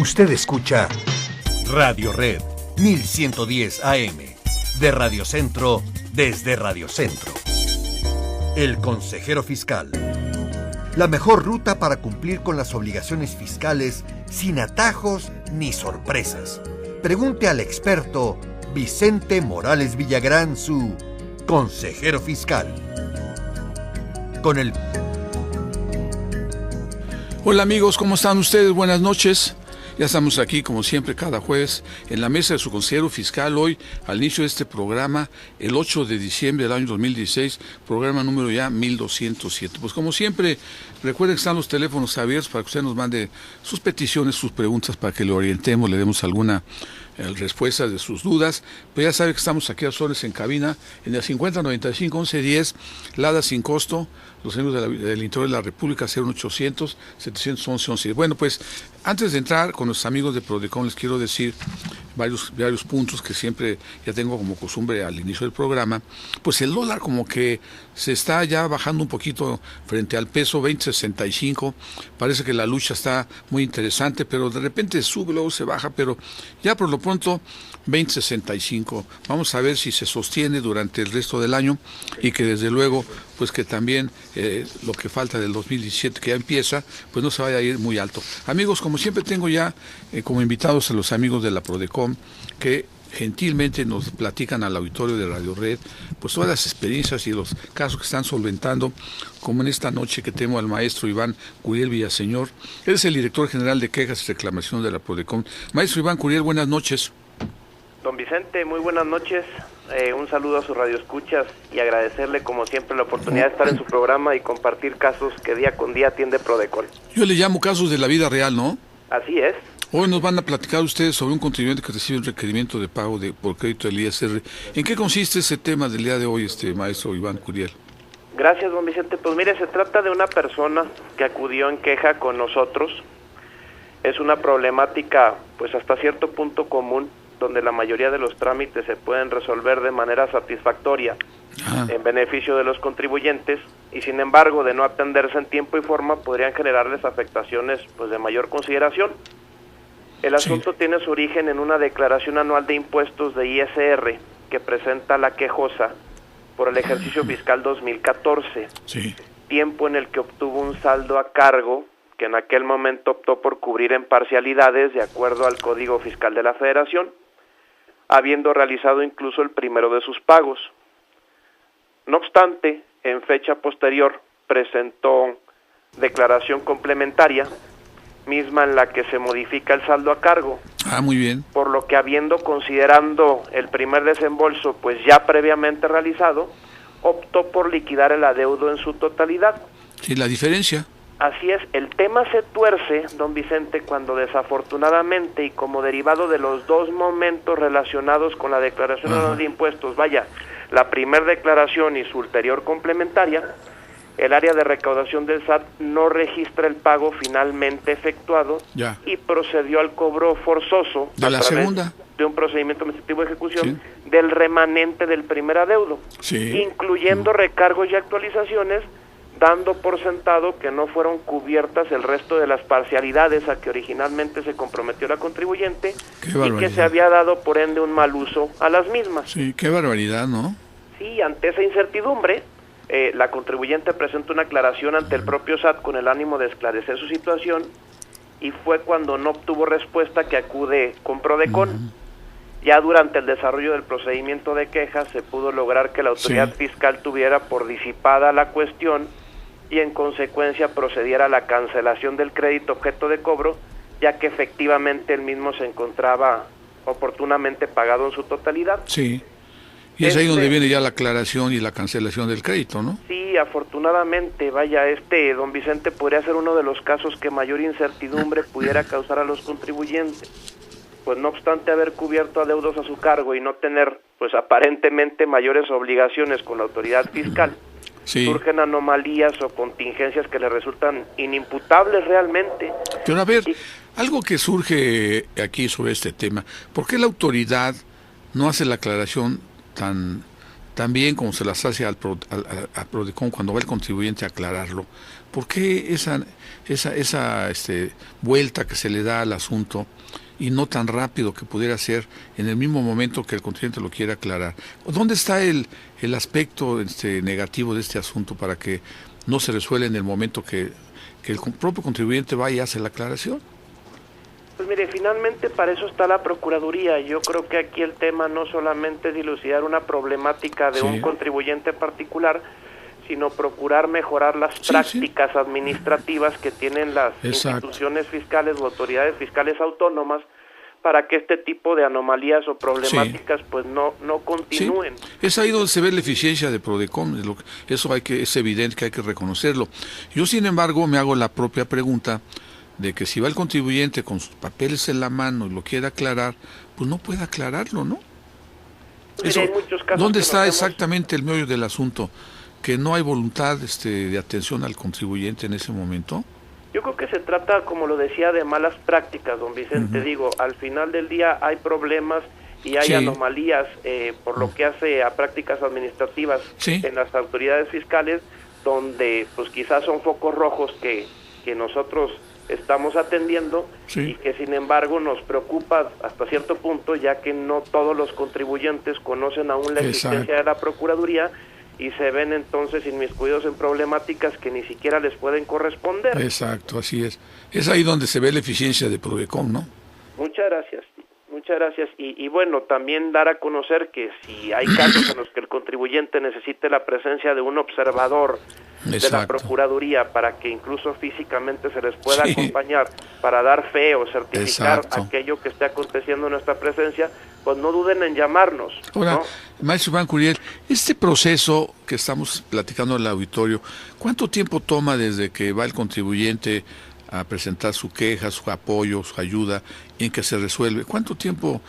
Usted escucha Radio Red 1110 AM de Radio Centro desde Radio Centro. El consejero fiscal. La mejor ruta para cumplir con las obligaciones fiscales sin atajos ni sorpresas. Pregunte al experto Vicente Morales Villagrán, su consejero fiscal. Hola amigos, ¿cómo están ustedes? Buenas noches. Ya estamos aquí, como siempre, cada jueves, en la mesa de su consejero fiscal. Hoy, al inicio de este programa, el 8 de diciembre del año 2016, programa número ya 1207. Pues como siempre, recuerden que están los teléfonos abiertos para que usted nos mande sus peticiones, sus preguntas, para que le orientemos, le demos alguna respuesta de sus dudas. Pues ya sabe que estamos aquí a soles en cabina, en el 5095 1110, Lada sin costo, los amigos del interior de la República, 01800 711 1110. Bueno, pues antes de entrar con los amigos de Prodecon, les quiero decir varios puntos que siempre ya tengo como costumbre al inicio del programa. Pues el dólar como que se está ya bajando un poquito frente al peso, 20.65. Parece que la lucha está muy interesante, pero de repente sube, luego se baja, pero ya por lo pronto 20.65. Vamos a ver si se sostiene durante el resto del año y que desde luego pues que también lo que falta del 2017 que ya empieza, pues no se vaya a ir muy alto. Amigos, como siempre tengo ya como invitados a los amigos de la Prodecon que gentilmente nos platican al auditorio de Radio Red pues todas las experiencias y los casos que están solventando, como en esta noche que tengo al maestro Iván Curiel Villaseñor. Él es el director general de quejas y reclamaciones de la Prodecon. Maestro Iván Curiel, buenas noches. Don Vicente, muy buenas noches. Un saludo a sus radioescuchas y agradecerle como siempre la oportunidad de estar en su programa y compartir casos que día con día atiende Prodecon. Yo le llamo casos de la vida real, ¿no? Así es. Hoy nos van a platicar ustedes sobre un contribuyente que recibe un requerimiento de pago por crédito del ISR. ¿En qué consiste ese tema del día de hoy, maestro Iván Curiel? Gracias, don Vicente. Pues mire, se trata de una persona que acudió en queja con nosotros. Es una problemática, pues hasta cierto punto común, donde la mayoría de los trámites se pueden resolver de manera satisfactoria en beneficio de los contribuyentes y sin embargo de no atenderse en tiempo y forma podrían generarles afectaciones pues de mayor consideración. El asunto tiene su origen en una declaración anual de impuestos de ISR que presenta la quejosa por el ejercicio fiscal 2014, tiempo en el que obtuvo un saldo a cargo que en aquel momento optó por cubrir en parcialidades de acuerdo al Código Fiscal de la Federación, habiendo realizado incluso el primero de sus pagos. No obstante, en fecha posterior presentó declaración complementaria, misma en la que se modifica el saldo a cargo. Muy bien. Por lo que considerando el primer desembolso pues ya previamente realizado, optó por liquidar el adeudo en su totalidad. Sí, la diferencia. Así es, el tema se tuerce, don Vicente, cuando desafortunadamente y como derivado de los dos momentos relacionados con la declaración anual de impuestos, la primer declaración y su ulterior complementaria, el área de recaudación del SAT no registra el pago finalmente efectuado y procedió al cobro forzoso de la segunda de un procedimiento administrativo de ejecución del remanente del primer adeudo, incluyendo recargos y actualizaciones, dando por sentado que no fueron cubiertas el resto de las parcialidades a que originalmente se comprometió la contribuyente y que se había dado por ende un mal uso a las mismas. Sí, qué barbaridad, ¿no? Sí, ante esa incertidumbre, la contribuyente presenta una aclaración ante el propio SAT con el ánimo de esclarecer su situación y fue cuando no obtuvo respuesta que acude con Prodecon. Ya durante el desarrollo del procedimiento de quejas se pudo lograr que la autoridad fiscal tuviera por disipada la cuestión y en consecuencia procediera a la cancelación del crédito objeto de cobro, ya que efectivamente el mismo se encontraba oportunamente pagado en su totalidad. Sí, y es ahí donde viene ya la aclaración y la cancelación del crédito, ¿no? Sí, afortunadamente, don Vicente podría ser uno de los casos que mayor incertidumbre pudiera causar a los contribuyentes. Pues no obstante haber cubierto adeudos a su cargo y no tener, pues aparentemente mayores obligaciones con la autoridad fiscal, surgen anomalías o contingencias que le resultan inimputables realmente. Pero a ver, algo que surge aquí sobre este tema, ¿por qué la autoridad no hace la aclaración tan también como se las hace al PRODECON cuando va el contribuyente a aclararlo. ¿Por qué esa vuelta que se le da al asunto y no tan rápido que pudiera ser en el mismo momento que el contribuyente lo quiera aclarar? ¿Dónde está el aspecto negativo de este asunto para que no se resuelva en el momento que el propio contribuyente va y hace la aclaración? Pues mire, finalmente para eso está la Procuraduría. Yo creo que aquí el tema no solamente es dilucidar una problemática de un contribuyente particular, sino procurar mejorar las prácticas administrativas que tienen las instituciones fiscales o autoridades fiscales autónomas para que este tipo de anomalías o problemáticas pues no continúen. Sí. Es ahí donde se ve la eficiencia de PRODECON, eso es evidente que hay que reconocerlo. Yo, sin embargo, me hago la propia pregunta de que si va el contribuyente con sus papeles en la mano y lo quiere aclarar, pues no puede aclararlo, ¿no? Eso, hay muchos casos. ¿Dónde está exactamente el meollo del asunto? ¿Que no hay voluntad de atención al contribuyente en ese momento? Yo creo que se trata, como lo decía, de malas prácticas, don Vicente. Digo, al final del día hay problemas y hay anomalías por lo que hace a prácticas administrativas en las autoridades fiscales, donde pues quizás son focos rojos que nosotros estamos atendiendo y que sin embargo nos preocupa hasta cierto punto, ya que no todos los contribuyentes conocen aún la existencia de la Procuraduría y se ven entonces inmiscuidos en problemáticas que ni siquiera les pueden corresponder. Exacto, así es. Es ahí donde se ve la eficiencia de PRODECON, ¿no? Muchas gracias. Y bueno, también dar a conocer que si hay casos en los que el contribuyente necesite la presencia de un observador de la Procuraduría para que incluso físicamente se les pueda acompañar para dar fe o certificar aquello que esté aconteciendo en nuestra presencia, pues no duden en llamarnos. Ahora, ¿no? Maestro Iván Curiel, este proceso que estamos platicando en el auditorio, ¿cuánto tiempo toma desde que va el contribuyente a presentar su queja, su apoyo, su ayuda, en que se resuelve? ¿Cuánto tiempo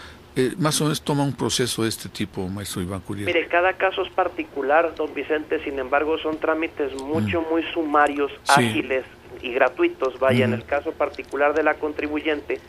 más o menos toma un proceso de este tipo, maestro Iván Curiel? Mire, cada caso es particular, don Vicente, sin embargo son trámites muy sumarios, ágiles y gratuitos. Vaya, en el caso particular de la contribuyente,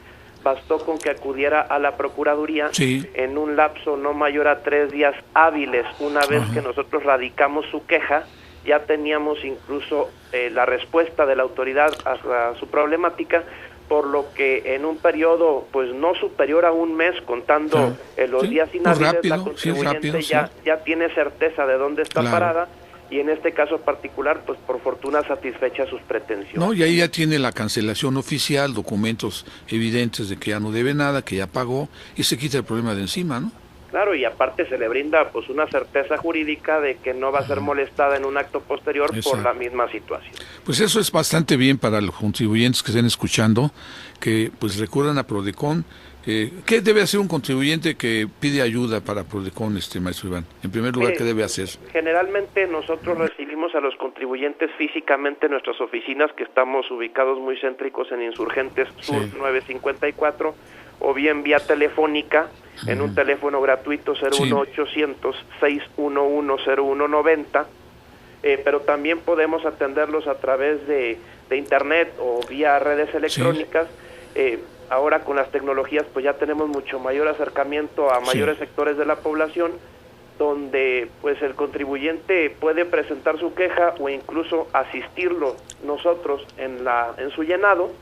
bastó con que acudiera a la Procuraduría en un lapso no mayor a 3 días hábiles. Una vez que nosotros radicamos su queja, ya teníamos incluso la respuesta de la autoridad a su problemática, por lo que en un periodo pues no superior a un mes, contando los días inhábiles, la contribuyente ya tiene certeza de dónde está parada, y en este caso particular, pues por fortuna satisfecha sus pretensiones. No, y ahí ya tiene la cancelación oficial, documentos evidentes de que ya no debe nada, que ya pagó, y se quita el problema de encima, ¿no? Claro, y aparte se le brinda pues una certeza jurídica de que no va a ser molestada en un acto posterior por la misma situación. Pues eso es bastante bien para los contribuyentes que estén escuchando, que pues recurran a PRODECON. ¿Qué debe hacer un contribuyente que pide ayuda para PRODECON, maestro Iván? En primer lugar, ¿qué debe hacer? Generalmente nosotros recibimos a los contribuyentes físicamente en nuestras oficinas, que estamos ubicados muy céntricos en Insurgentes Sur 954, o bien vía telefónica, en un teléfono gratuito 01800-611-0190, pero también podemos atenderlos a través de internet o vía redes electrónicas. Ahora con las tecnologías pues ya tenemos mucho mayor acercamiento a mayores sectores de la población, donde pues el contribuyente puede presentar su queja o incluso asistirlo nosotros en su llenado,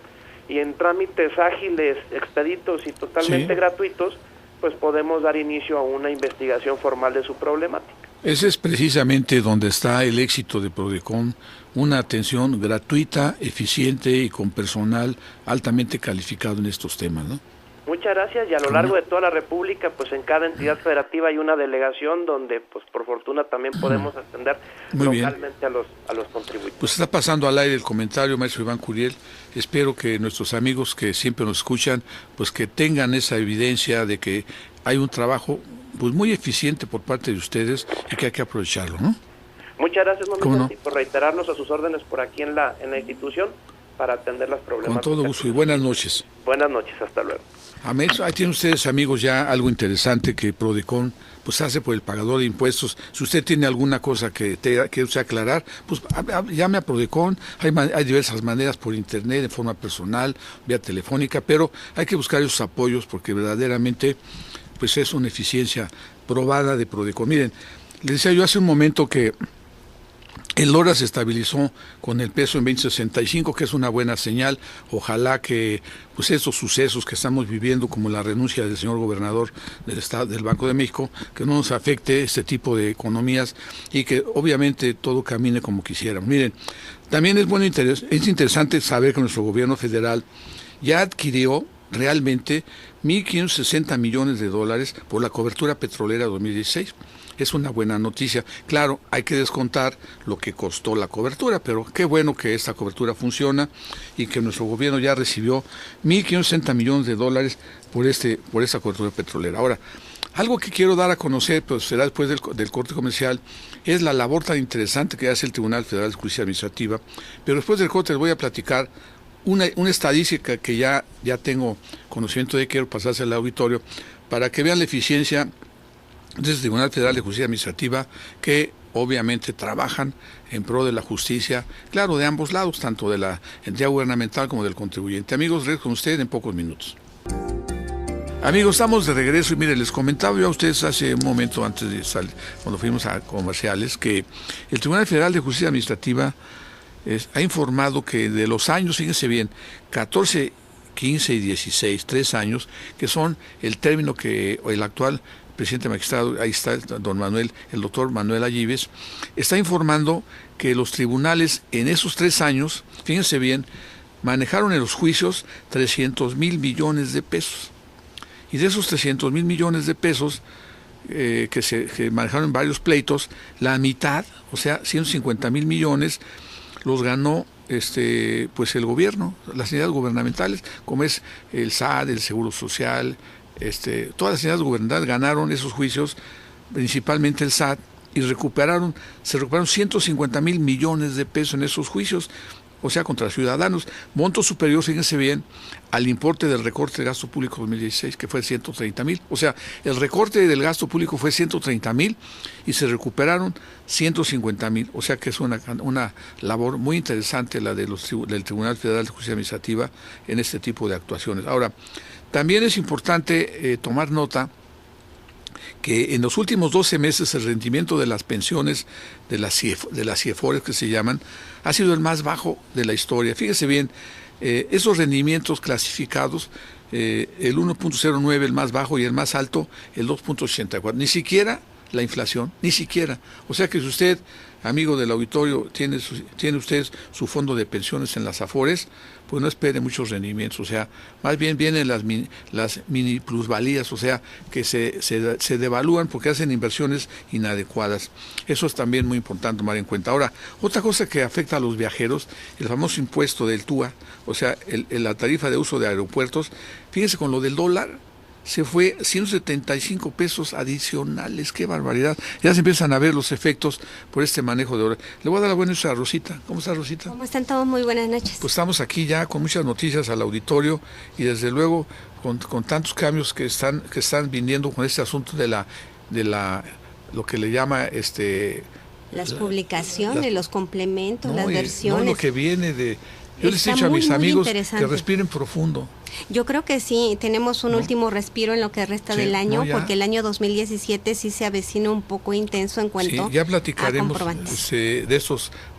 y en trámites ágiles, expeditos y totalmente gratuitos, pues podemos dar inicio a una investigación formal de su problemática. Ese es precisamente donde está el éxito de PRODECON, una atención gratuita, eficiente y con personal altamente calificado en estos temas, ¿no? Muchas gracias, y a lo largo de toda la República, pues en cada entidad federativa hay una delegación donde, pues por fortuna también podemos atender localmente a los contribuyentes. Pues está pasando al aire el comentario, maestro Iván Curiel. Espero que nuestros amigos que siempre nos escuchan, pues que tengan esa evidencia de que hay un trabajo pues muy eficiente por parte de ustedes y que hay que aprovecharlo, ¿no? Muchas gracias, y por reiterarnos a sus órdenes por aquí en la institución para atender las problemáticas. Con todo gusto, y buenas noches. Buenas noches, hasta luego. Ahí tienen ustedes, amigos, ya algo interesante que PRODECON pues hace por el pagador de impuestos. Si usted tiene alguna cosa que quiere aclarar, pues llame a PRODECON. Hay diversas maneras, por internet, de forma personal, vía telefónica, pero hay que buscar esos apoyos porque verdaderamente pues es una eficiencia probada de PRODECON. Miren, Le decía yo hace un momento que el dólar se estabilizó con el peso en 20.65, que es una buena señal. Ojalá que pues estos sucesos que estamos viviendo, como la renuncia del señor gobernador del Estado del Banco de México, que no nos afecte este tipo de economías y que obviamente todo camine como quisiéramos. Miren, también es interesante saber que nuestro gobierno federal ya adquirió realmente 1.560 millones de dólares por la cobertura petrolera 2016. Es una buena noticia. Claro, hay que descontar lo que costó la cobertura, pero qué bueno que esta cobertura funciona y que nuestro gobierno ya recibió 1.560 millones de dólares por esta cobertura petrolera. Ahora, algo que quiero dar a conocer, pues será después del corte comercial, es la labor tan interesante que hace el Tribunal Federal de Justicia Administrativa, pero después del corte les voy a platicar una estadística que ya tengo conocimiento de, quiero pasarse al auditorio, para que vean la eficiencia del Tribunal Federal de Justicia Administrativa, que obviamente trabajan en pro de la justicia, claro, de ambos lados, tanto de la entidad gubernamental como del contribuyente. Amigos, regreso con ustedes en pocos minutos. Amigos, estamos de regreso y miren, les comentaba yo a ustedes hace un momento antes de salir, cuando fuimos a comerciales, que el Tribunal Federal de Justicia Administrativa ha informado que de los años, fíjense bien, 14, 15 y 16, 3 años, que son el término que el actual presidente magistrado, ahí está el doctor Manuel Allibes, está informando que los tribunales en esos 3 años, fíjense bien, manejaron en los juicios 300,000 millones de pesos. Y de esos 300,000 millones de pesos que manejaron en varios pleitos, la mitad, o sea, 150,000 millones, los ganó pues el gobierno, las entidades gubernamentales, como es el SAT, el Seguro Social, todas las entidades gubernamentales ganaron esos juicios, principalmente el SAT, y se recuperaron 150,000 millones de pesos en esos juicios, o sea, contra ciudadanos, monto superior, fíjense bien, al importe del recorte del gasto público 2016, que fue 130,000. O sea, el recorte del gasto público fue 130,000 y se recuperaron 150,000. O sea que es una labor muy interesante la del Tribunal Federal de Justicia Administrativa en este tipo de actuaciones. Ahora, también es importante tomar nota que en los últimos 12 meses el rendimiento de las pensiones de las CIEFORES, que se llaman, ha sido el más bajo de la historia. Fíjese bien, esos rendimientos clasificados, el 1.09 el más bajo y el más alto el 2.84. Ni siquiera la inflación, ni siquiera. O sea que si usted, amigo del auditorio, tiene usted su fondo de pensiones en las AFORES, pues no espere muchos rendimientos, o sea, más bien vienen las mini plusvalías, o sea, que se devalúan porque hacen inversiones inadecuadas. Eso es también muy importante tomar en cuenta. Ahora, otra cosa que afecta a los viajeros, el famoso impuesto del TUA, o sea, la tarifa de uso de aeropuertos. Fíjense, con lo del dólar, se fue 175 pesos adicionales. ¡Qué barbaridad! Ya se empiezan a ver los efectos por este manejo de horas. Le voy a dar la buena noticia a Rosita. ¿Cómo está, Rosita? ¿Cómo están todos? Muy buenas noches. Pues estamos aquí ya con muchas noticias al auditorio y desde luego con tantos cambios que están viniendo con este asunto de lo que le llama las publicaciones, los complementos, las versiones. No, lo que viene de... Yo les he dicho a mis amigos que respiren profundo. Yo creo que sí, tenemos un último respiro en lo que resta del año, porque el año 2017 sí se avecina un poco intenso en cuanto ya platicaremos de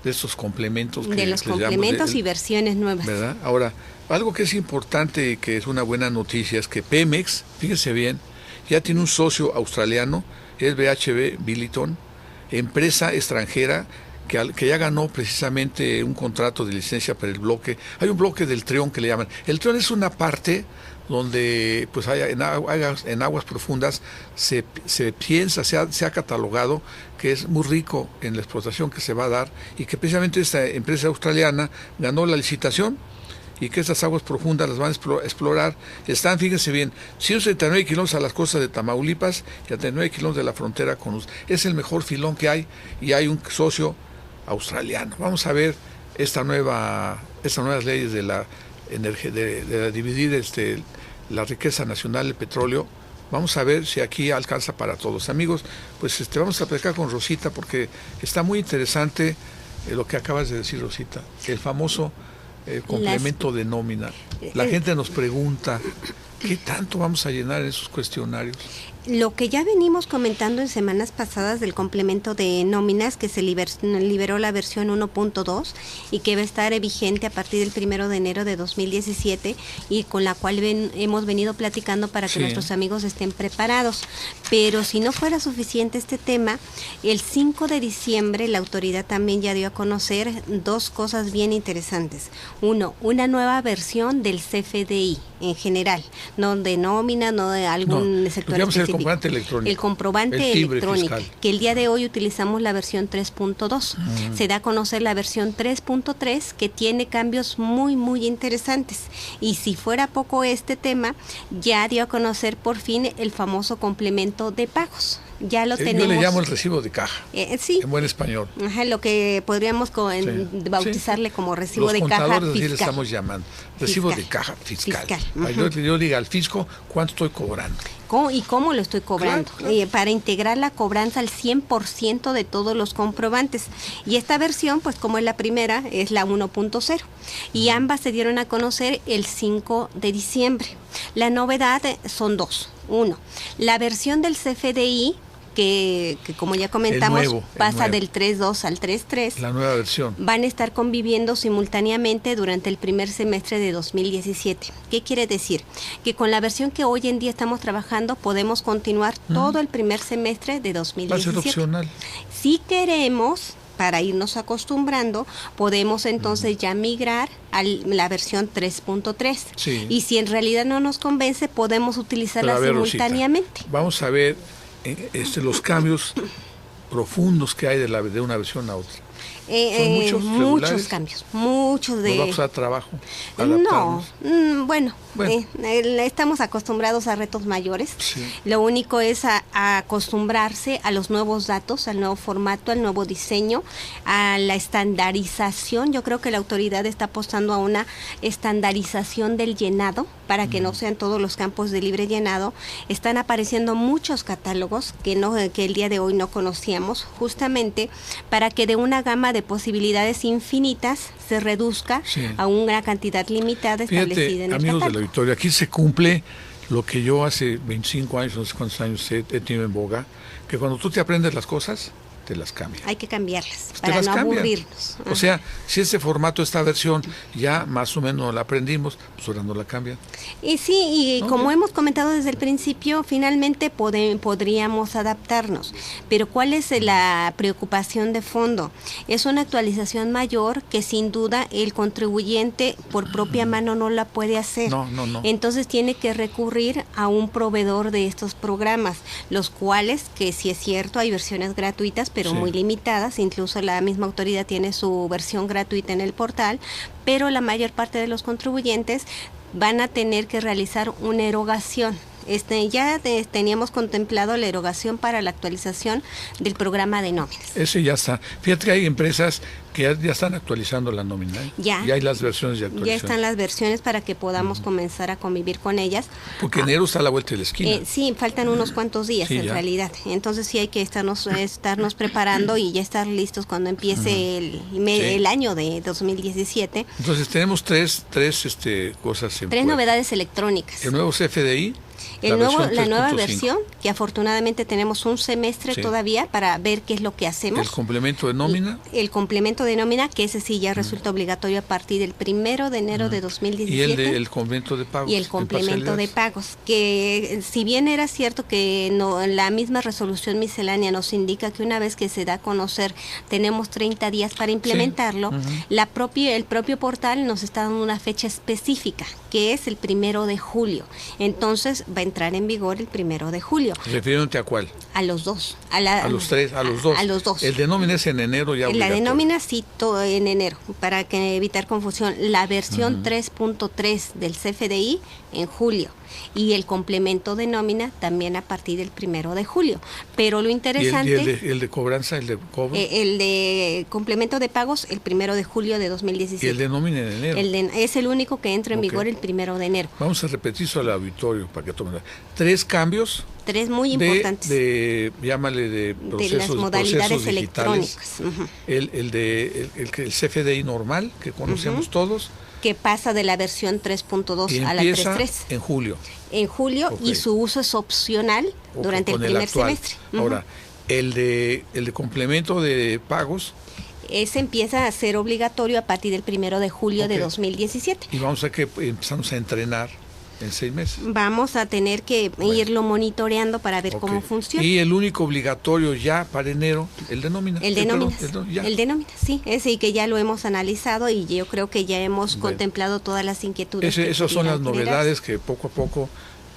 esos complementos. De los complementos y versiones nuevas. ¿Verdad? Ahora, algo que es importante, que es una buena noticia, es que Pemex, fíjense bien, ya tiene un socio australiano, es BHP Billiton, empresa extranjera, que ya ganó precisamente un contrato de licencia para el bloque. Hay un bloque del Trión que le llaman. El Trión es una parte donde pues en aguas profundas se piensa, se ha catalogado que es muy rico en la explotación que se va a dar, y que precisamente esta empresa australiana ganó la licitación y que estas aguas profundas las van a explorar. Están, fíjense bien, 179 kilómetros a las costas de Tamaulipas y a 39 kilómetros de la frontera con USA. Es el mejor filón que hay, y hay un socio australiano. Vamos a ver estas nuevas leyes de la energía, de dividir la riqueza nacional, el petróleo. Vamos a ver si aquí alcanza para todos. Amigos, pues vamos a platicar con Rosita, porque está muy interesante lo que acabas de decir, Rosita, el famoso complemento de nómina. La gente nos pregunta, ¿qué tanto vamos a llenar en esos cuestionarios? Lo que ya venimos comentando en semanas pasadas del complemento de nóminas, que se liberó la versión 1.2 y que va a estar vigente a partir del 1 de enero de 2017 y con la cual hemos venido platicando para que nuestros amigos estén preparados. Pero si no fuera suficiente este tema, el 5 de diciembre la autoridad también ya dio a conocer dos cosas bien interesantes. Uno, una nueva versión del CFDI en general, no de nómina, no de algún sector específico. Comprobante electrónico. El comprobante electrónico, fiscal, que el día de hoy utilizamos la versión 3.2. Se da a conocer la versión 3.3, que tiene cambios muy, muy interesantes. Y si fuera poco este tema, ya dio a conocer por fin el famoso complemento de pagos. Ya lo tenemos. Yo le llamo el recibo de caja, sí, en buen español. Ajá, lo que podríamos bautizarle como recibo de caja fiscal. Los contadores así le estamos llamando, recibo de caja fiscal. Yo diga al fisco cuánto estoy cobrando. ¿Y cómo lo estoy cobrando? Claro. Para integrar la cobranza al 100% de todos los comprobantes. Y esta versión, pues como es la primera, es la 1.0. Y ambas se dieron a conocer el 5 de diciembre. La novedad son dos. Uno, la versión del CFDI, que como ya comentamos, pasa del 3.2 al 3.3. La nueva versión. Van a estar conviviendo simultáneamente durante el primer semestre de 2017. ¿Qué quiere decir? Que con la versión que hoy en día estamos trabajando podemos continuar todo el primer semestre de 2017. Va a ser opcional. Si queremos, para irnos acostumbrando, podemos entonces ya migrar a la versión 3.3. Sí. Y si en realidad no nos convence, podemos utilizarla simultáneamente. Rosita, vamos a ver los cambios profundos que hay de una versión a otra. Son muchos cambios, muchos de... ¿Nos va a costar trabajo? No, bueno. Estamos acostumbrados a retos mayores. Sí. Lo único es a acostumbrarse a los nuevos datos, al nuevo formato, al nuevo diseño, a la estandarización. Yo creo que la autoridad está apostando a una estandarización del llenado para que no sean todos los campos de libre llenado. Están apareciendo muchos catálogos que el día de hoy no conocíamos, justamente para que de una gama de posibilidades infinitas se reduzca a una cantidad limitada establecida en el catálogo. Victoria, aquí se cumple lo que yo hace 25 años, no sé cuántos años he tenido en boga, que cuando tú te aprendes las cosas, te las cambian. Hay que cambiarlas para no aburrirnos. O sea, si ese formato, esta versión, ya más o menos la aprendimos, pues ahora no la cambian. Y sí, como hemos comentado desde el principio, finalmente podríamos adaptarnos. Pero ¿cuál es la preocupación de fondo? Es una actualización mayor que sin duda el contribuyente por propia mano no la puede hacer. No. Entonces tiene que recurrir a un proveedor de estos programas, los cuales, que sí es cierto, hay versiones gratuitas, pero muy limitadas. Incluso la misma autoridad tiene su versión gratuita en el portal, pero la mayor parte de los contribuyentes van a tener que realizar una erogación. Ya teníamos contemplado la erogación para la actualización del programa de nóminas. Ese ya está. Fíjate que hay empresas que ya están actualizando la nómina. Ya hay las versiones de actualización. Ya están las versiones para que podamos comenzar a convivir con ellas. Porque enero está a la vuelta de la esquina. Sí, faltan unos cuantos días en realidad. Entonces sí hay que estarnos preparando y ya estar listos cuando empiece el año de 2017. Entonces tenemos tres cosas. Tres novedades electrónicas. El nuevo CFDI. La nueva versión, que afortunadamente tenemos un semestre todavía para ver qué es lo que hacemos. El complemento de nómina. El complemento de nómina, que ese sí ya resulta obligatorio a partir del 1 de enero de 2017. Y el complemento de pagos. Y el complemento de pagos, que si bien era cierto que la misma resolución miscelánea nos indica que una vez que se da a conocer tenemos 30 días para implementarlo, el propio portal nos está dando una fecha específica, que es el 1 de julio. Entonces va a entrar en vigor el 1 de julio. ¿Refiriéndote a cuál? A los dos. A los tres, a los dos. A los dos. El de nómina es en enero ya obligatorio. La de nómina sí, todo en enero, para evitar confusión. La versión 3.3 del CFDI en julio. Y el complemento de nómina también a partir del 1 de julio. Pero lo interesante... ¿Y el de cobranza, el de cobro? El de complemento de pagos el 1 de julio de 2017. ¿Y el de nómina en enero? Es el único que entra en vigor el 1 de enero. Vamos a repetir eso al auditorio para que tomen. 3 cambios Tres muy importantes. Llámale de procesos, de las modalidades procesos digitales, electrónicas. Uh-huh. el CFDI normal, que conocemos todos. Que pasa de la versión 3.2 a la 3.3. En julio. En julio, y su uso es opcional durante el primer semestre. Ahora, el de complemento de pagos. Ese empieza a ser obligatorio a partir del 1 de julio de 2017. Y vamos a que empezamos a entrenar en 6 meses. Vamos a tener que irlo monitoreando para ver cómo funciona. Y el único obligatorio ya para enero, el de nómina. El de nóminas. El de nóminas, sí. Ese que ya lo hemos analizado y yo creo que ya hemos contemplado todas las inquietudes. Esas son las novedades que poco a poco,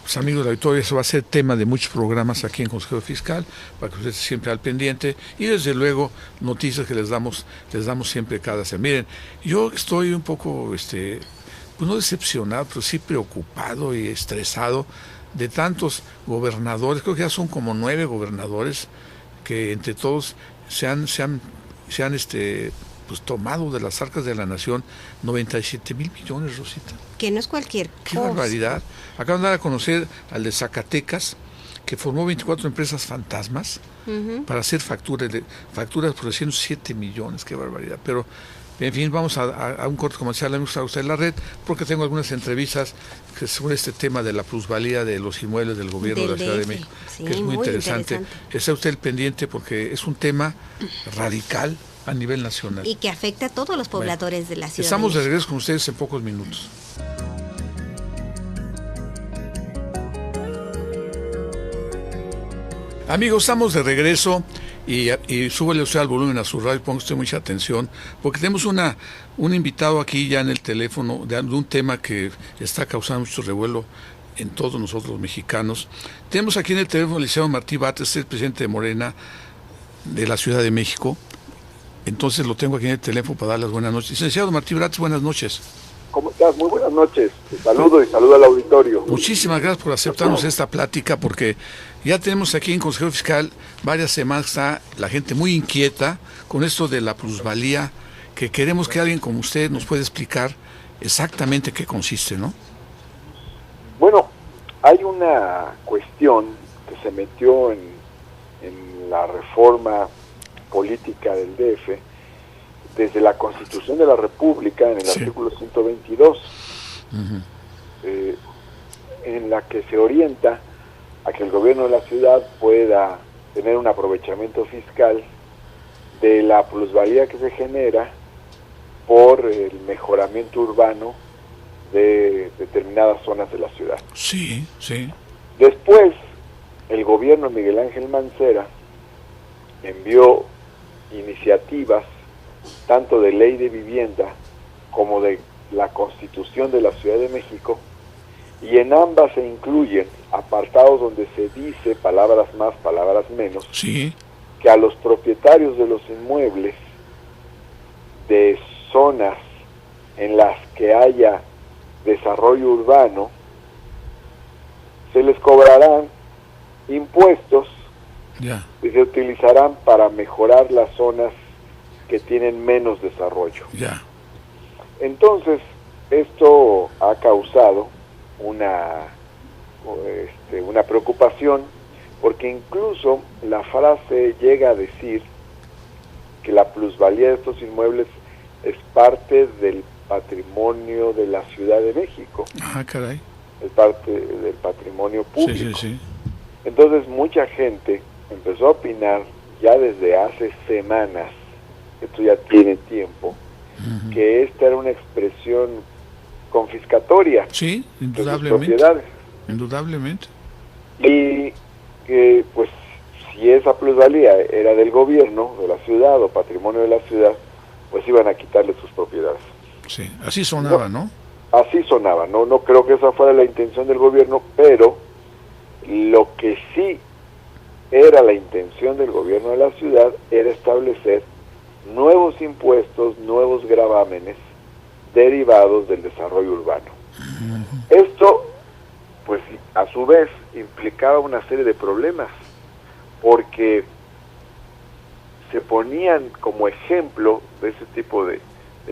pues, amigos de la auditoría, eso va a ser tema de muchos programas aquí en Consejero Fiscal, para que usted esté siempre al pendiente, y desde luego noticias que les damos siempre cada semana. Miren, yo estoy un poco, pues no decepcionado, pero sí preocupado y estresado de tantos gobernadores. Creo que ya son como 9 gobernadores que entre todos se han pues tomado de las arcas de la nación 97,000 millones, Rosita. Que no es cualquier Qué cosa. barbaridad. Acaban de dar a conocer al de Zacatecas, que formó 24 empresas fantasmas para hacer facturas por 107 millones. Qué barbaridad. Pero en fin, vamos a un corte comercial. Me gusta usted la red, porque tengo algunas entrevistas sobre este tema de la plusvalía de los inmuebles del gobierno de la Ciudad de México, que es muy interesante. Está usted el pendiente, porque es un tema radical a nivel nacional. Y que afecta a todos los pobladores de la ciudad. Estamos de regreso con ustedes en pocos minutos. Amigos, estamos de regreso y súbele usted al volumen a su radio, ponga usted mucha atención, porque tenemos un invitado aquí ya en el teléfono de un tema que está causando mucho revuelo en todos nosotros los mexicanos. Tenemos aquí en el teléfono al licenciado Martí Batres, el presidente de Morena de la Ciudad de México. Entonces lo tengo aquí en el teléfono para dar las buenas noches. Licenciado Martí Batres, buenas noches. ¿Cómo estás? Muy buenas noches. Te saludo y saludo al auditorio. Muchísimas gracias por aceptarnos esta plática, porque ya tenemos aquí en Consejero Fiscal varias semanas, está la gente muy inquieta con esto de la plusvalía, que queremos que alguien como usted nos pueda explicar exactamente qué consiste, ¿no? Bueno, hay una cuestión que se metió en la reforma política del DF desde la Constitución de la República, en el artículo 122, en la que se orienta a que el gobierno de la ciudad pueda tener un aprovechamiento fiscal de la plusvalía que se genera por el mejoramiento urbano de determinadas zonas de la ciudad. Sí, sí. Después, el gobierno de Miguel Ángel Mancera envió iniciativas tanto de ley de vivienda como de la Constitución de la Ciudad de México, y en ambas se incluyen apartados donde se dice, palabras más, palabras menos, que a los propietarios de los inmuebles de zonas en las que haya desarrollo urbano se les cobrarán impuestos que se utilizarán para mejorar las zonas que tienen menos desarrollo. Entonces, esto ha causado una preocupación, porque incluso la frase llega a decir que la plusvalía de estos inmuebles es parte del patrimonio de la Ciudad de México. Caray. Es parte del patrimonio público. Sí. Entonces mucha gente empezó a opinar ya desde hace semanas, esto ya tiene tiempo, que esta era una expresión confiscatoria. Sí, indudablemente. De sus propiedades. Indudablemente. Y que, pues, si esa plusvalía era del gobierno, de la ciudad, o patrimonio de la ciudad, pues iban a quitarle sus propiedades. Sí, así sonaba, ¿no? Así sonaba, no creo que esa fuera la intención del gobierno, pero lo que sí era la intención del gobierno de la ciudad era establecer nuevos impuestos, nuevos gravámenes derivados del desarrollo urbano. Esto, pues, a su vez implicaba una serie de problemas, porque se ponían como ejemplo de ese tipo de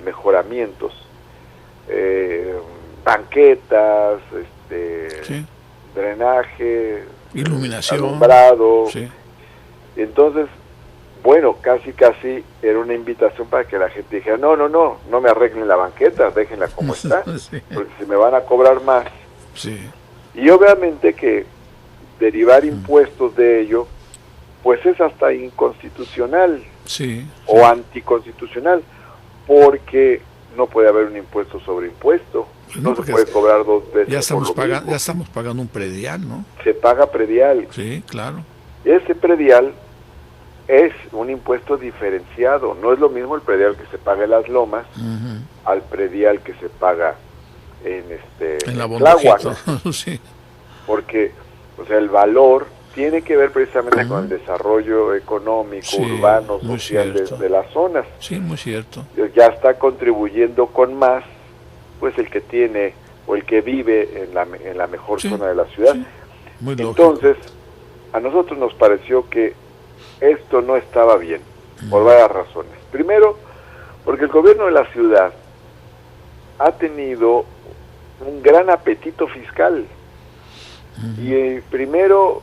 mejoramientos banquetas, drenaje, iluminación, alumbrado. Sí. Entonces, bueno, casi era una invitación para que la gente dijera, no me arreglen la banqueta, déjenla como está, Sí. porque si me van a cobrar más. Sí. Y obviamente que derivar impuestos de ello, pues es hasta inconstitucional Sí. o anticonstitucional, porque no puede haber un impuesto sobre impuesto, Pues no, no se porque puede cobrar dos veces. Ya estamos por lo pagando, mismo. ya estamos pagando un predial, ¿no? Se paga predial. Sí, claro. Ese predial es un impuesto diferenciado, no es lo mismo el predial que se paga en Las Lomas Ujú. al predial que se paga en En la Tláhuac, Bondojito. Sí. porque o sea, el valor tiene que ver precisamente con el desarrollo económico, Sí, urbano, muy social cierto. de las zonas. Sí, muy cierto. Ya está contribuyendo con más, pues el que tiene o el que vive en la mejor Sí, zona de la ciudad. sí. Muy lógico. Entonces, a nosotros nos pareció que esto no estaba bien, por varias razones. Primero, porque el gobierno de la ciudad ha tenido un gran apetito fiscal. Y primero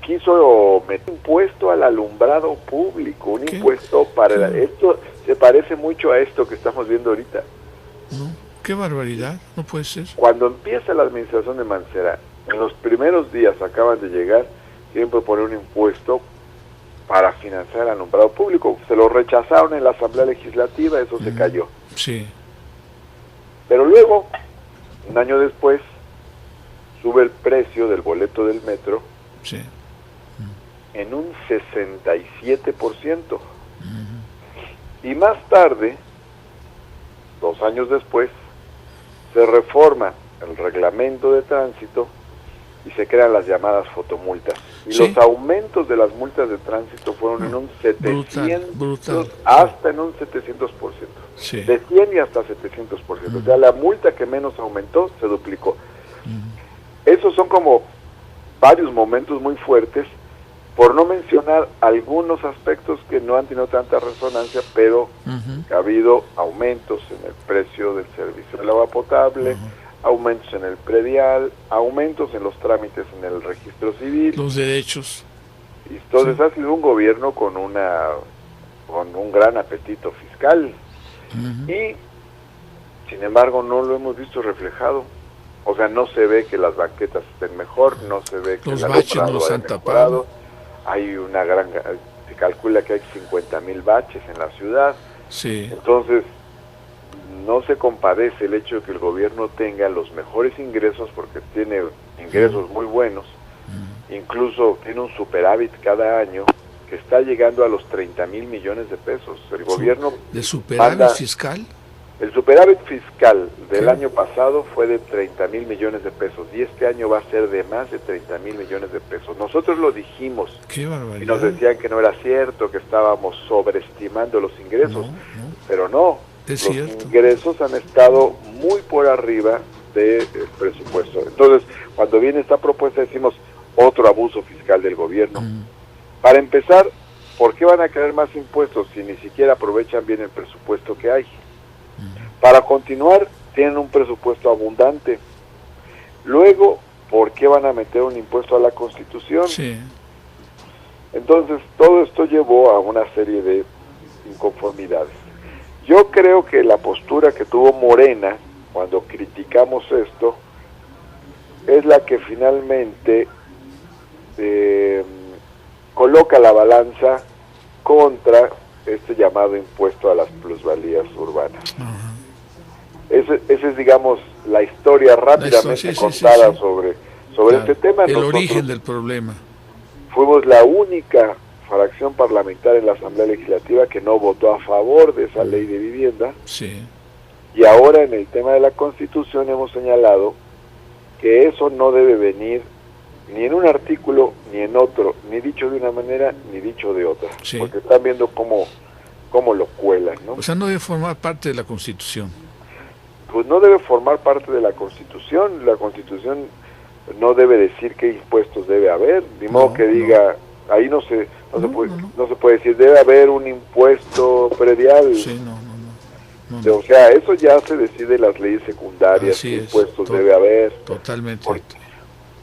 quiso meter impuesto al alumbrado público, un ¿Qué? impuesto para... ¿Qué? Esto se parece mucho a esto que estamos viendo ahorita. No, qué barbaridad, no puede ser. Cuando empieza la administración de Mancera, en los primeros días acaban de llegar, quieren proponer un impuesto para financiar el alumbrado público. Se lo rechazaron en la Asamblea Legislativa, eso se cayó. Sí. Pero luego, un año después, sube el precio del boleto del metro Sí. en un 67%. Y más tarde, 2 años después, se reforma el reglamento de tránsito y se crean las llamadas fotomultas. Y Sí. los aumentos de las multas de tránsito fueron en un 700, brutal. hasta en un 700%. Sí. De 100 y hasta 700%. O sea, la multa que menos aumentó se duplicó. Esos son como varios momentos muy fuertes, por no mencionar algunos aspectos que no han tenido tanta resonancia, pero ha habido aumentos en el precio del servicio del agua potable, aumentos en el predial, aumentos en los trámites en el registro civil. Los derechos. Y entonces ha sido un gobierno con un gran apetito fiscal. Y, sin embargo, no lo hemos visto reflejado. O sea, no se ve que las banquetas estén mejor, no se ve que Los el baches no alumbrado los haya han mejorado. tapado. Hay se calcula que hay 50,000 baches en la ciudad. Sí. Entonces, no se compadece el hecho de que el gobierno tenga los mejores ingresos, porque tiene ingresos muy buenos. Incluso tiene un superávit cada año que está llegando a los 30,000 millones de pesos. El gobierno ¿De superávit manda- fiscal? El superávit fiscal del ¿Qué? año pasado fue de 30,000 millones de pesos y este año va a ser de más de 30,000 millones de pesos. Nosotros lo dijimos Qué y barbaridad. nos decían que no era cierto, que estábamos sobreestimando los ingresos, pero no, Es los cierto. ingresos han estado muy por arriba del presupuesto. Entonces, cuando viene esta propuesta decimos otro abuso fiscal del gobierno. Para empezar, ¿por qué van a querer más impuestos si ni siquiera aprovechan bien el presupuesto que hay? Para continuar, tienen un presupuesto abundante. Luego, ¿por qué van a meter un impuesto a la Constitución? Sí. Entonces, todo esto llevó a una serie de inconformidades. Yo creo que la postura que tuvo Morena cuando criticamos esto es la que finalmente coloca la balanza contra este llamado impuesto a las plusvalías urbanas. Esa es, digamos, la historia rápidamente sí, sí, contada sí. sobre Claro, este tema. el Nosotros origen del problema. fuimos la única fracción parlamentaria en la Asamblea Legislativa que no votó a favor de esa ley de vivienda, Sí. y ahora en el tema de la Constitución hemos señalado que eso no debe venir ni en un artículo ni en otro, ni dicho de una manera ni dicho de otra, Sí. porque están viendo cómo lo cuelan, ¿no? O sea, no debe formar parte de la Constitución. Pues no debe formar parte de la Constitución. La Constitución no debe decir qué impuestos debe haber, ni modo que diga, ahí no se puede decir debe haber un impuesto predial. Sí, no. O sea, eso ya se decide en las leyes secundarias, Así qué es, impuestos debe haber. Totalmente. Porque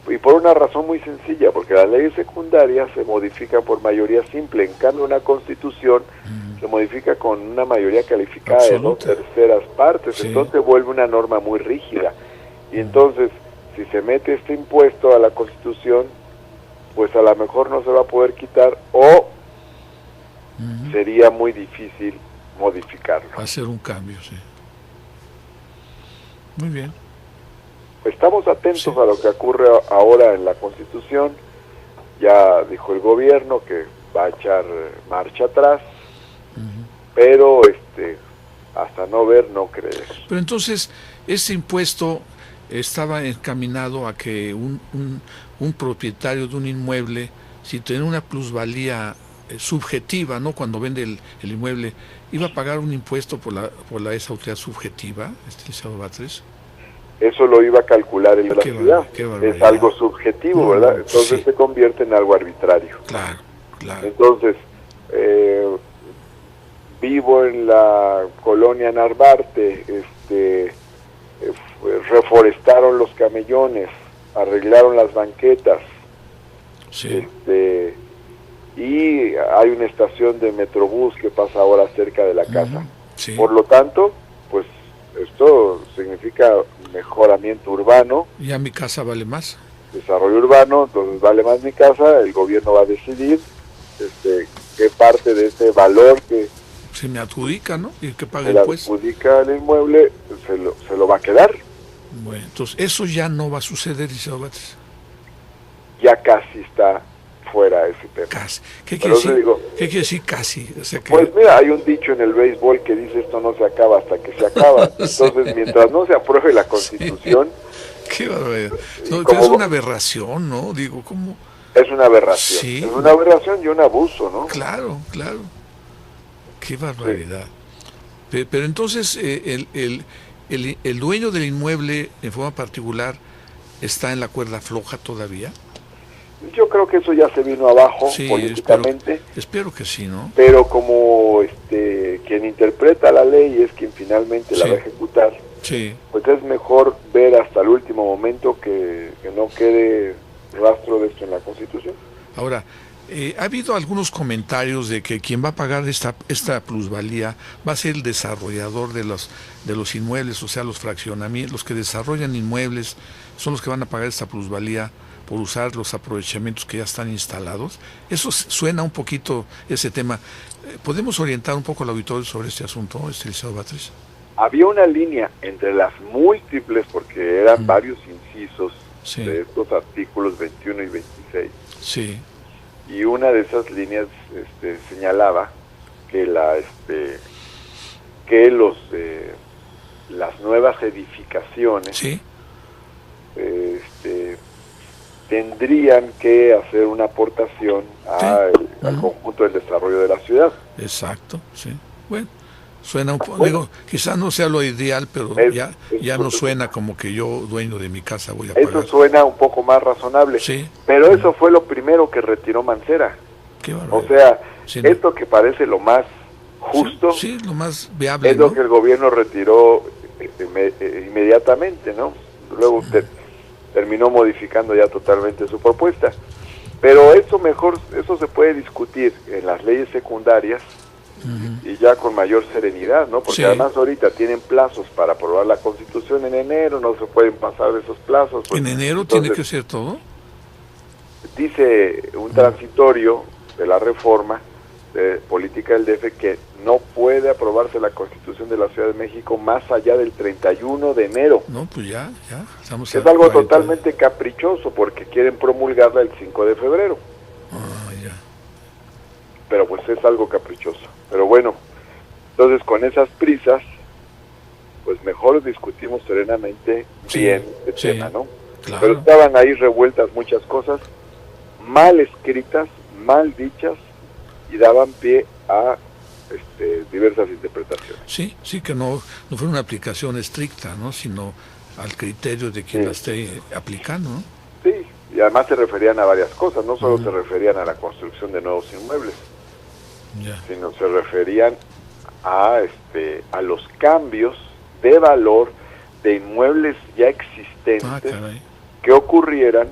y por una razón muy sencilla, porque las leyes secundarias se modifican por mayoría simple, en cambio una constitución se modifica con una mayoría calificada Absoluta. de 2/3 partes, Sí. entonces vuelve una norma muy rígida, y entonces si se mete este impuesto a la constitución, pues a lo mejor no se va a poder quitar, o sería muy difícil modificarlo. Hacer un cambio, sí. Muy bien. Estamos atentos Sí. a lo que ocurre ahora en la Constitución. Ya dijo el gobierno que va a echar marcha atrás, pero hasta no ver, no creer. Pero entonces, este impuesto estaba encaminado a que un propietario de un inmueble, si tiene una plusvalía subjetiva, ¿no? Cuando vende el inmueble, iba a pagar un impuesto por esa utilidad subjetiva, licenciado Batres. Eso lo iba a calcular el de la Qué ciudad. qué barbaridad. Es algo subjetivo, No, ¿verdad? Entonces sí. se convierte en algo arbitrario. Claro, claro. Entonces, vivo en la colonia Narvarte, reforestaron los camellones, arreglaron las banquetas, Sí, y hay una estación de Metrobús que pasa ahora cerca de la casa. sí. Por lo tanto, pues esto significa mejoramiento urbano, Ya mi casa vale más. desarrollo urbano, entonces vale más mi casa, el gobierno va a decidir qué parte de ese valor que Se me adjudica, ¿no? Y que pague se le impuesto. adjudica al inmueble se lo va a quedar. Bueno, entonces eso ya no va a suceder, licenciado Batres. Ya casi está fuera ese tema. Casi. ¿Qué Pero quiere decir? te digo, ¿Qué quiere decir casi? O sea que... pues mira, hay un dicho en el béisbol que dice esto no se acaba hasta que se acaba. Entonces, mientras no se apruebe la Constitución, Qué barbaridad. No, como- es una aberración, ¿no? Digo, ¿cómo? es una aberración. Sí. Es una aberración y un abuso, ¿no? Claro, claro. Qué barbaridad. Pero entonces, el dueño del inmueble, en forma particular, está en la cuerda floja todavía. Yo creo que eso ya se vino abajo Sí, políticamente, espero que sí, ¿no? pero como quien interpreta la ley es quien finalmente la Sí. va a ejecutar, Sí. pues es mejor ver hasta el último momento que no quede rastro de esto en la Constitución. Ahora, ha habido algunos comentarios de que quien va a pagar esta plusvalía va a ser el desarrollador de los inmuebles, o sea, los fraccionamientos, los que desarrollan inmuebles son los que van a pagar esta plusvalía por usar los aprovechamientos que ya están instalados. Eso suena un poquito ese tema. ¿Podemos orientar un poco al auditorio sobre este asunto, licenciado Batres? Había una línea entre las múltiples, porque eran varios incisos Sí. de estos artículos 21 y 26, Sí, y una de esas líneas señalaba que las nuevas edificaciones sí, tendrían que hacer una aportación al conjunto del desarrollo de la ciudad. exacto, sí. Bueno, suena un poco, digo, quizás no sea lo ideal, pero ya no suena como que yo, dueño de mi casa, voy a pagar. Eso suena un poco más razonable, Sí. pero eso fue lo primero que retiró Mancera. Qué barbaridad. O sea, Sí, no. esto que parece lo más justo Sí, lo más viable, es lo ¿no? que el gobierno retiró inmediatamente, ¿no? Luego usted terminó modificando ya totalmente su propuesta. Pero eso se puede discutir en las leyes secundarias y ya con mayor serenidad, ¿no? Porque Sí. además ahorita tienen plazos para aprobar la Constitución en enero, no se pueden pasar de esos plazos. Pues, En enero entonces, tiene que ser todo. dice un transitorio de la reforma de política del DF que no puede aprobarse la Constitución de la Ciudad de México más allá del 31 de enero. No, pues ya, estamos Es a algo 40. totalmente caprichoso porque quieren promulgarla el 5 de febrero, Ah, ya. pero pues es algo caprichoso. Pero bueno, entonces con esas prisas, pues mejor discutimos serenamente Sí, bien el sí, tema, ¿no? claro. Pero estaban ahí revueltas muchas cosas, mal escritas, mal dichas, y daban pie a diversas interpretaciones. Sí, que no fue una aplicación estricta, ¿no? Sino al criterio de quien Sí. la esté aplicando, ¿no? Sí, y además se referían a varias cosas, no solo se referían a la construcción de nuevos inmuebles, Ya. sino se referían a los cambios de valor de inmuebles ya existentes Ah, caray. que ocurrieran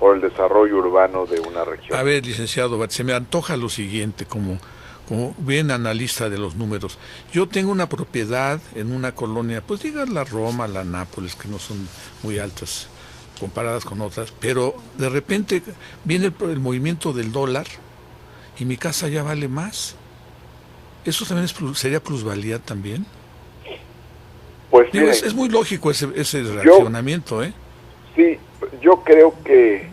por el desarrollo urbano de una región. A ver, licenciado, se me antoja lo siguiente, como bien analista de los números. Yo tengo una propiedad en una colonia, pues diga la Roma, la Nápoles, que no son muy altas comparadas con otras, pero de repente viene el movimiento del dólar y mi casa ya vale más. ¿Eso también sería plusvalía también? Pues digo, miren, es muy lógico ese reaccionamiento, ¿eh? Sí, yo creo que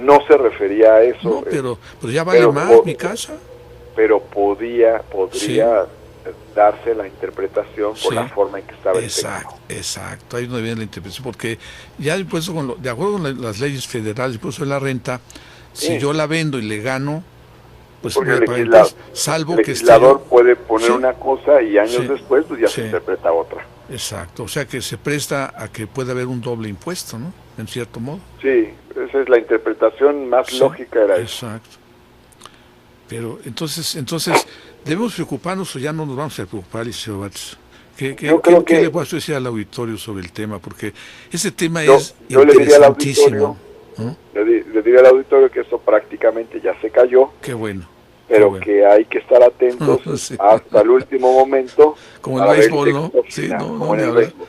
no se refería a eso. No, pero ya vale más mi casa. Pero podría Sí. darse la interpretación por Sí. la forma en que estaba el texto. Exacto, ahí es donde viene la interpretación, porque ya después, de acuerdo con las leyes federales, impuesto de la renta, si Sí. yo la vendo y le gano, pues Porque voy a el pagar legislador, impuestos, salvo el que esté legislador yo. puede poner Sí. una cosa y años Sí. después pues ya Sí. se interpreta otra. Exacto, o sea que se presta a que pueda haber un doble impuesto, ¿no? En cierto modo. Sí, esa es la interpretación más Sí, lógica, era eso. exacto. Pero entonces debemos preocuparnos o ya no nos vamos a preocupar, licenciado Batres. Yo creo ¿Qué que- le puedo decir al auditorio sobre el tema? Porque ese tema Yo- es yo le diría al interesantísimo, ¿no? Le diría al auditorio que eso prácticamente ya se cayó, Qué bueno. pero qué bueno. que hay que estar atentos Sí. hasta el último momento. Como el para ver béisbol, ¿no? texto Sí, final, no, como en ni el hablar. béisbol.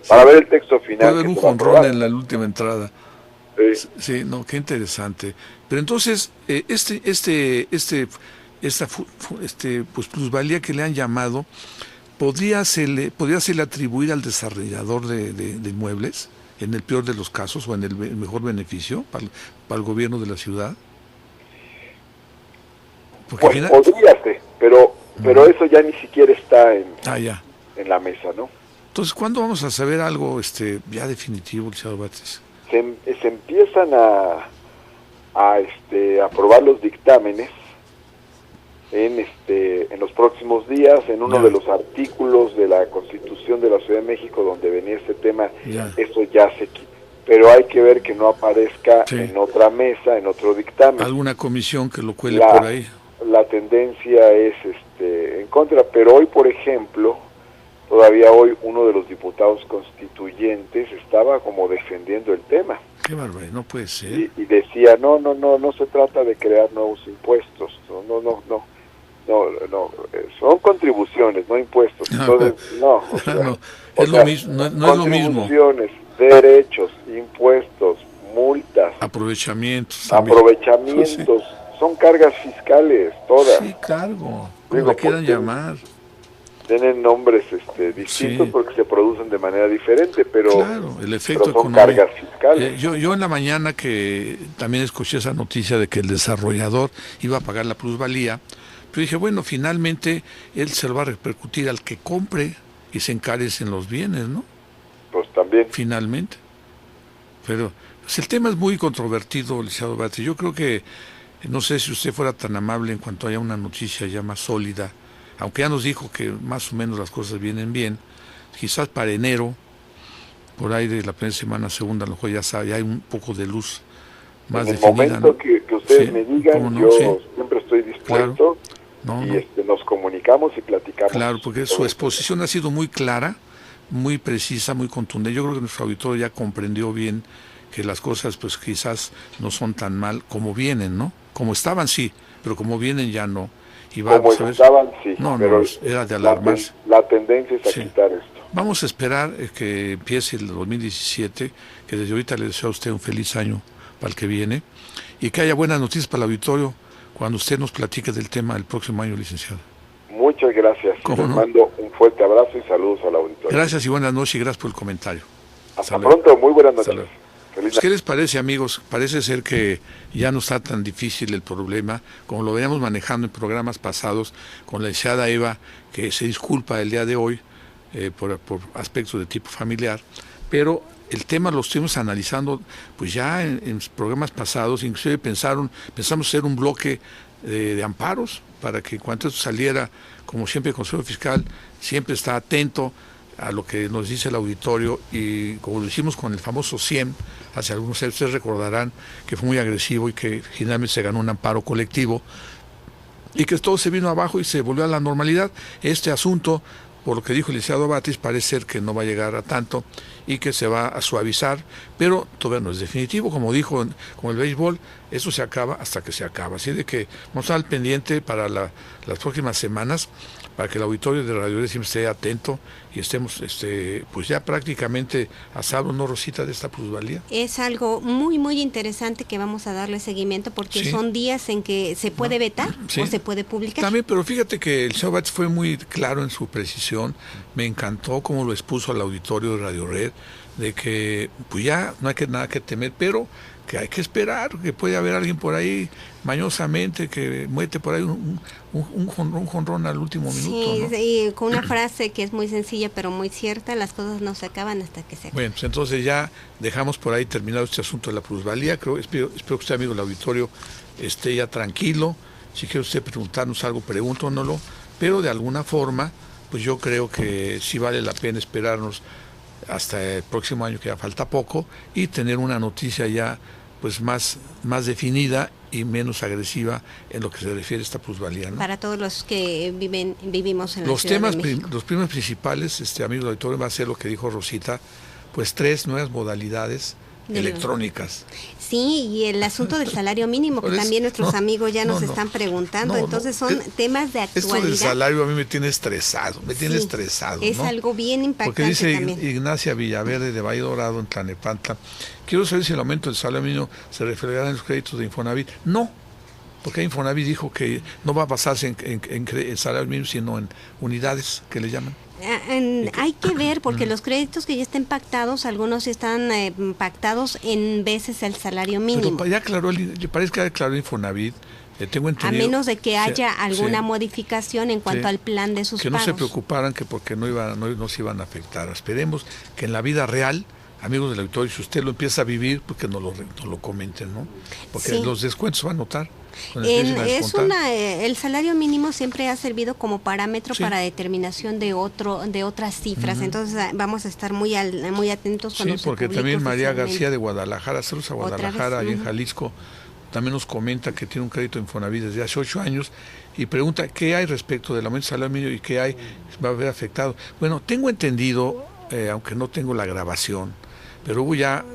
Para ver el texto final. Puede haber que un se va a jonrón aprobar. en la última entrada. Sí. Sí, no, qué interesante. Pero entonces, pues plusvalía que le han llamado, ¿podría serle atribuir al desarrollador de inmuebles, en el peor de los casos, o en el mejor beneficio para el gobierno de la ciudad? Porque Pues podría ser, pero eso ya ni siquiera está ya. en la mesa, ¿no? Entonces, ¿cuándo vamos a saber algo ya definitivo, licenciado Batres? Se empiezan a aprobar los dictámenes en los próximos días, en uno Ya. de los artículos de la Constitución de la Ciudad de México donde venía este tema, Ya. eso ya se quita. Pero hay que ver que no aparezca Sí. en otra en otro dictamen. ¿Alguna comisión que lo cuele por ahí? La tendencia es en contra, pero hoy, por ejemplo, todavía hoy uno de los diputados constituyentes estaba como defendiendo el tema. Qué barbaridad, no puede ser. Y decía, no se trata de crear nuevos impuestos, son contribuciones, no impuestos. Entonces, No, es lo mismo, no es lo mismo. Contribuciones, derechos, impuestos, multas, Aprovechamientos. aprovechamientos, son cargas fiscales todas. Sí, claro, como Digo, le quieran porque llamar. Tienen nombres distintos Sí. porque se producen de manera diferente, pero, Claro, el efecto pero son económico. cargas fiscales. Yo en la mañana que también escuché esa noticia de que el desarrollador iba a pagar la plusvalía, pero dije, bueno, finalmente él se lo va a repercutir al que compre y se encarecen los bienes, ¿no? Pues también. Finalmente. Pero pues, el tema es muy controvertido, licenciado Batres. Yo creo que, no sé si usted fuera tan amable en cuanto haya una noticia ya más sólida, aunque ya nos dijo que más o menos las cosas vienen bien, quizás para enero, por ahí de la primera semana, segunda, a lo mejor ya hay un poco de luz más En el definida, momento ¿no? que ustedes Sí, me digan, cómo no, yo sí. siempre estoy dispuesto No, y no. nos comunicamos y platicamos. Claro, porque su exposición ha sido muy clara, muy precisa, muy contundente. Yo creo que nuestro auditorio ya comprendió bien que las cosas pues quizás no son tan mal como vienen, ¿no? Como estaban sí, pero como vienen ya no. Y Como vamos a ver. estaban, sí, No, pero era de alarmarse. la tendencia es a Sí. quitar esto. Vamos a esperar que empiece el 2017, que desde ahorita le deseo a usted un feliz año para el que viene, y que haya buenas noticias para el auditorio cuando usted nos platique del tema el próximo año, licenciado. Muchas gracias. ¿Cómo Les no? mando un fuerte abrazo y saludos al auditorio. Gracias y buenas noches y gracias por el comentario. Hasta Hasta luego. pronto, muy buenas Hasta noches. luego. Feliz Pues, ¿qué les parece, amigos? Parece ser que ya no está tan difícil el problema, como lo veníamos manejando en programas pasados con la licenciada Eva, que se disculpa el día de hoy por aspectos de tipo familiar, pero el tema lo estuvimos analizando pues ya en programas pasados, inclusive pensamos hacer un bloque de amparos para que en cuanto esto saliera, como siempre el Consejo Fiscal siempre está atento a lo que nos dice el auditorio, y como lo hicimos con el famoso 100, hace algunos años, ustedes recordarán que fue muy agresivo y que finalmente se ganó un amparo colectivo y que todo se vino abajo y se volvió a la normalidad. Este asunto por lo que dijo el licenciado Batis, parece ser que no va a llegar a tanto y que se va a suavizar, pero todavía no es definitivo, como dijo con el béisbol, eso se acaba hasta que se acaba, así de que vamos a estar al pendiente para las próximas semanas, para que el auditorio de Radio Red siempre esté atento y estemos pues ya prácticamente a salvo, ¿no, Rosita, de esta plusvalía? Es algo muy, muy interesante que vamos a darle seguimiento porque sí. Son días en que se puede vetar sí. o se puede publicar. También, pero fíjate que el señor Batis fue muy claro en su precisión, me encantó cómo lo expuso al auditorio de Radio Red, de que pues ya no hay nada que temer, pero que hay que esperar, que puede haber alguien por ahí mañosamente que mete por ahí un jonrón al último minuto, ¿no? Y con una frase que es muy sencilla pero muy cierta, las cosas no se acaban hasta que se acaban. Bueno, pues entonces ya dejamos por ahí terminado este asunto de la plusvalía. Espero que usted, amigo del auditorio, esté ya tranquilo. Si quiere usted preguntarnos algo, pregúntanoslo, pero de alguna forma, pues yo creo que sí vale la pena esperarnos hasta el próximo año, que ya falta poco, y tener una noticia ya pues más definida y menos agresiva en lo que se refiere a esta plusvalía, ¿no? Para todos los que vivimos en los la Ciudad temas de México. Los temas principales, amigos del auditorio, va a ser lo que dijo Rosita, pues 3 nuevas modalidades electrónicas. Sí, y el asunto del salario mínimo, que también nuestros amigos ya nos están preguntando, entonces son temas de actualidad. Esto del salario a mí me tiene estresado, Es algo bien impactante. Porque dice también. Ignacia Villaverde de Valle Dorado, en Tlanepantla, quiero saber si el aumento del salario mínimo se reflejará en los créditos de Infonavit. No, porque Infonavit dijo que no va a basarse en salario mínimo, sino en unidades, que le llaman. Hay que ver, porque los créditos que ya estén pactados, algunos están pactados en veces el salario mínimo. Pero ya aclaró, parece que ya aclaró Infonavit, tengo entendido. A menos de que haya alguna modificación en cuanto al plan de sus que pagos. No se preocuparan que porque no se iban a afectar. Esperemos que en la vida real, amigos del auditorio, si usted lo empieza a vivir, pues que nos lo comenten, ¿no? Porque los descuentos se van a notar. El salario mínimo siempre ha servido como parámetro para determinación de otras cifras, entonces vamos a estar muy atentos cuando se porque publique también María oficialmente. García de Guadalajara, saludos a Guadalajara, ahí en Jalisco, también nos comenta que tiene un crédito Infonavit desde hace 8 años y pregunta qué hay respecto del aumento del salario mínimo y qué va a haber afectado. Bueno, tengo entendido, aunque no tengo la grabación, pero hubo ya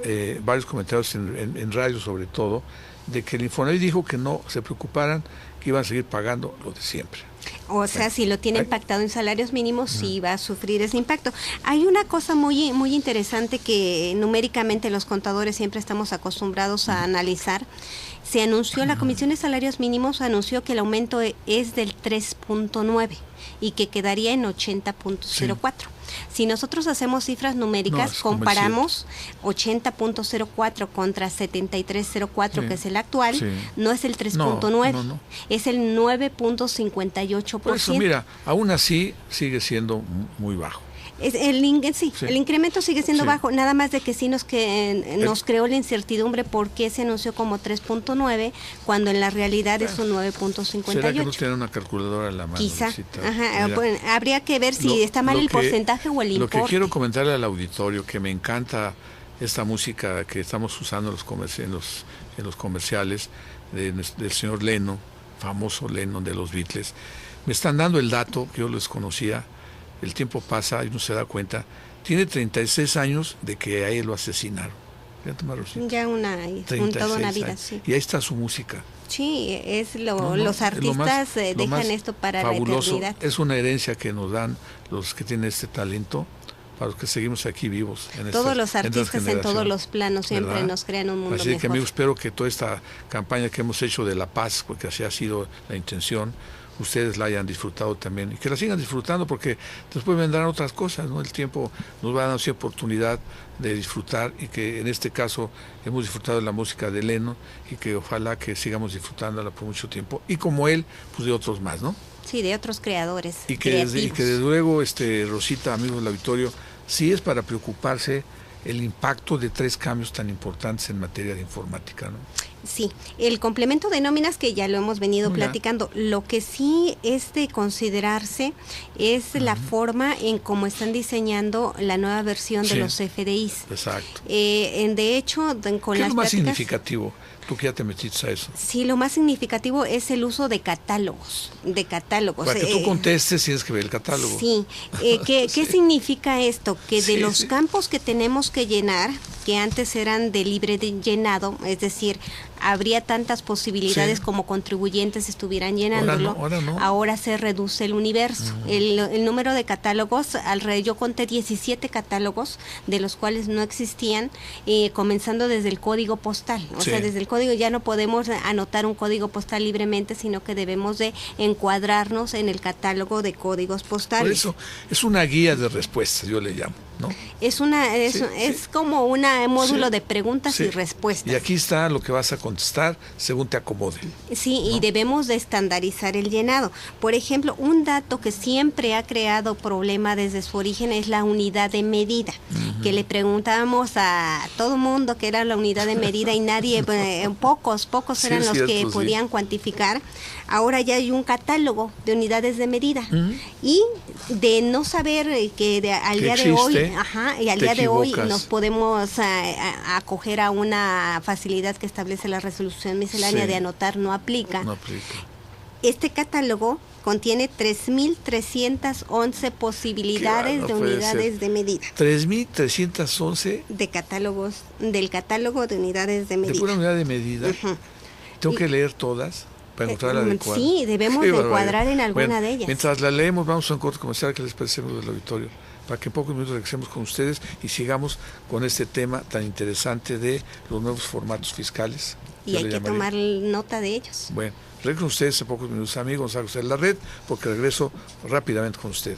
varios comentarios en radio sobre todo, de que el Infonavit dijo que no se preocuparan, que iban a seguir pagando lo de siempre. O sea, si lo tienen pactado en salarios mínimos, sí va a sufrir ese impacto. Hay una cosa muy interesante que numéricamente los contadores siempre estamos acostumbrados a analizar. Se anunció, la Comisión de Salarios Mínimos anunció que el aumento es del 3.9 y que quedaría en 80.04. Si nosotros hacemos cifras numéricas, comparamos 80.04 contra 73.04, que es el actual, no es el 3.9, es el 9.58%. Por eso, mira, aún así sigue siendo muy bajo. El incremento sigue siendo bajo, nada más de que sí nos creó la incertidumbre por qué se anunció como 3.9 cuando en la realidad es un 9.58. ¿Será que no tiene una calculadora en la mano? Quizá. Bueno, habría que ver si está mal el porcentaje o el importe. Lo que quiero comentarle al auditorio, que me encanta esta música que estamos usando en los comerciales del señor Lennon, famoso Lennon de los Beatles. Me están dando el dato que yo lo desconocía. El tiempo pasa y uno se da cuenta. Tiene 36 años de que a él lo asesinaron. Ya toda una vida, sí. Y ahí está su música. Sí, los artistas dejan esto para fabuloso. La eternidad. Es una herencia que nos dan los que tienen este talento, para los que seguimos aquí vivos. Todos los artistas en todos los planos siempre, ¿verdad?, nos crean un mundo mejor. Así que, amigos, espero que toda esta campaña que hemos hecho de la paz, porque así ha sido la intención, ustedes la hayan disfrutado también y que la sigan disfrutando, porque después vendrán otras cosas, ¿no? El tiempo nos va a dar esa oportunidad de disfrutar, y que en este caso hemos disfrutado de la música de Lennon y que ojalá que sigamos disfrutándola por mucho tiempo, y como él, pues de otros más, ¿no? Sí, de otros creadores. Y que desde luego, Rosita, amigos del auditorio, sí es para preocuparse el impacto de 3 cambios tan importantes en materia de informática, ¿no? Sí, el complemento de nóminas que ya lo hemos venido platicando, lo que sí es de considerarse es la forma en cómo están diseñando la nueva versión de los FDIs. Exacto. De hecho, con ¿Qué las es lo más pláticas, significativo? Tú que ya te metiste a eso. Sí, lo más significativo es el uso de catálogos. Para que tú contestes tienes que ver el catálogo. Sí. ¿Qué significa esto? Que de los campos que tenemos que llenar, que antes eran de libre llenado, es decir, habría tantas posibilidades como contribuyentes estuvieran llenándolo. Ahora se reduce el universo. El número de catálogos, yo conté 17 catálogos, de los cuales no existían, comenzando desde el código postal. O sea, desde el código ya no podemos anotar un código postal libremente, sino que debemos de encuadrarnos en el catálogo de códigos postales. Por eso es una guía de respuestas, yo le llamo, ¿no? Es como un módulo de preguntas y respuestas. Y aquí está lo que vas a contestar según te acomode. Sí, ¿no? Y debemos de estandarizar el llenado. Por ejemplo, un dato que siempre ha creado problema desde su origen es la unidad de medida, que le preguntábamos a todo mundo qué era la unidad de medida y nadie, pocos eran los que podían cuantificar. Ahora ya hay un catálogo de unidades de medida y de no saber que al día de hoy, y al día de hoy nos podemos acoger a una facilidad que establece la resolución miscelánea de anotar no aplica. Este catálogo contiene 3.311 posibilidades de unidades de medida. 3.311 de catálogos, del catálogo de unidades de medida. De pura unidad de medida. ¿Tengo que leer todas para encontrar la adecuada? Sí, debemos de encuadrar en alguna de ellas. Mientras la leemos, vamos a un corte comercial que les parece del auditorio, para que en pocos minutos regresemos con ustedes y sigamos con este tema tan interesante de los nuevos formatos fiscales. Y hay que tomar nota de ellos. Bueno, regreso con ustedes en pocos minutos, amigos. Haga usted la red, porque regreso rápidamente con usted.